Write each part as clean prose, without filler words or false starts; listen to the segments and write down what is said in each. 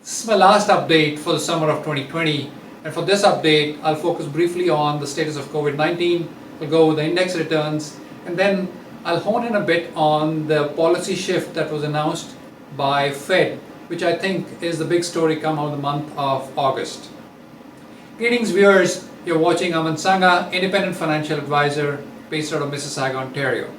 This is my last update for the summer of 2020, and for this update I'll focus briefly on the status of COVID-19, we'll go over the index returns, and then I'll hone in a bit on the policy shift that was announced by Fed, which I think is the big story come out of the month of August. Greetings viewers, you're watching Aman Sangha, independent financial advisor based out of Mississauga, Ontario.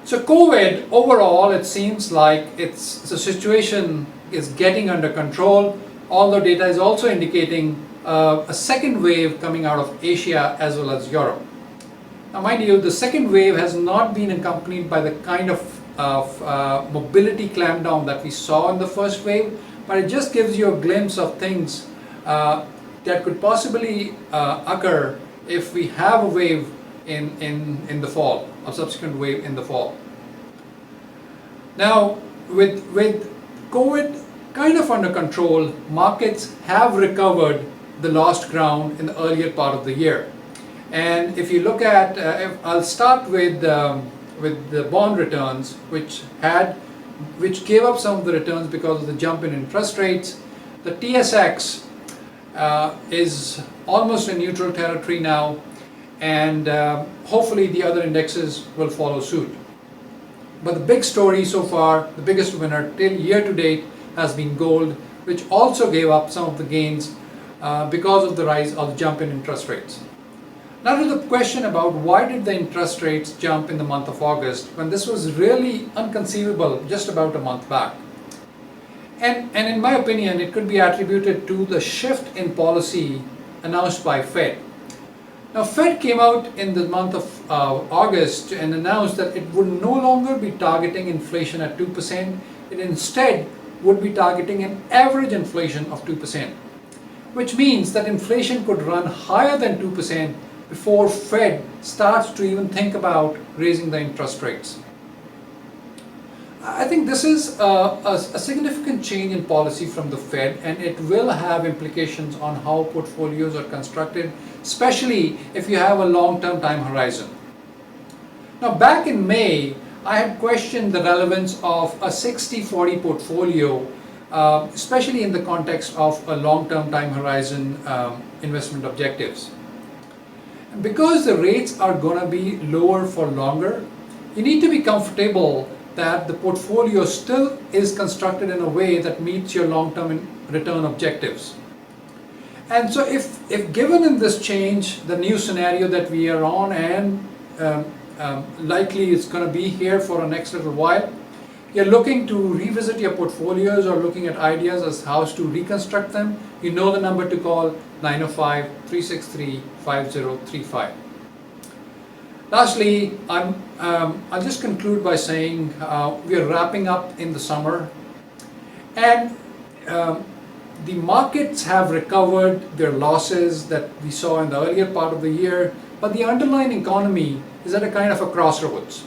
So COVID, overall, it seems like the situation is getting under control, although data is also indicating a second wave coming out of Asia as well as Europe. Now mind you, the second wave has not been accompanied by the kind of mobility clampdown that we saw in the first wave, but it just gives you a glimpse of things that could possibly occur if we have a wave in the fall, a subsequent wave in the fall. Now, with COVID kind of under control, markets have recovered the lost ground in the earlier part of the year. And if you look at, I'll start with the bond returns, which gave up some of the returns because of the jump in interest rates. The TSX is almost in neutral territory now, and hopefully the other indexes will follow suit. But the big story so far, the biggest winner till year to date, has been gold, which also gave up some of the gains because of the rise of the jump in interest rates. Now to the question about why did the interest rates jump in the month of August when this was really inconceivable just about a month back. And in my opinion, it could be attributed to the shift in policy announced by Fed. Now Fed came out in the month of August and announced that it would no longer be targeting inflation at 2%, it instead would be targeting an average inflation of 2%, which means that inflation could run higher than 2% before Fed starts to even think about raising the interest rates. I think this is a significant change in policy from the Fed, and it will have implications on how portfolios are constructed, especially if you have a long-term time horizon. Now back in May, I had questioned the relevance of a 60-40 portfolio, especially in the context of a long-term time horizon investment objectives. And because the rates are going to be lower for longer, you need to be comfortable that the portfolio still is constructed in a way that meets your long-term return objectives. And so if given in this change, the new scenario that we are on, and likely it's going to be here for the next little while, you're looking to revisit your portfolios or looking at ideas as how to reconstruct them, you know the number to call: 905-363-5035. Lastly, I'll just conclude by saying we are wrapping up in the summer, and the markets have recovered their losses that we saw in the earlier part of the year, but the underlying economy is at a kind of a crossroads.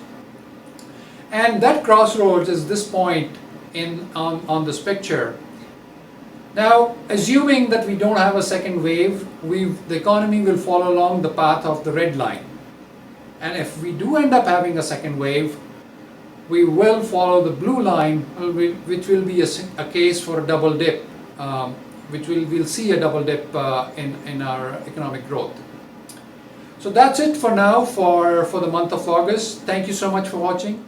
And that crossroads is this point on this picture. Now, assuming that we don't have a second wave, the economy will follow along the path of the red line. And if we do end up having a second wave, we will follow the blue line, which will be a case for a double dip, we'll see a double dip in our economic growth. So that's it for now for the month of August. Thank you so much for watching.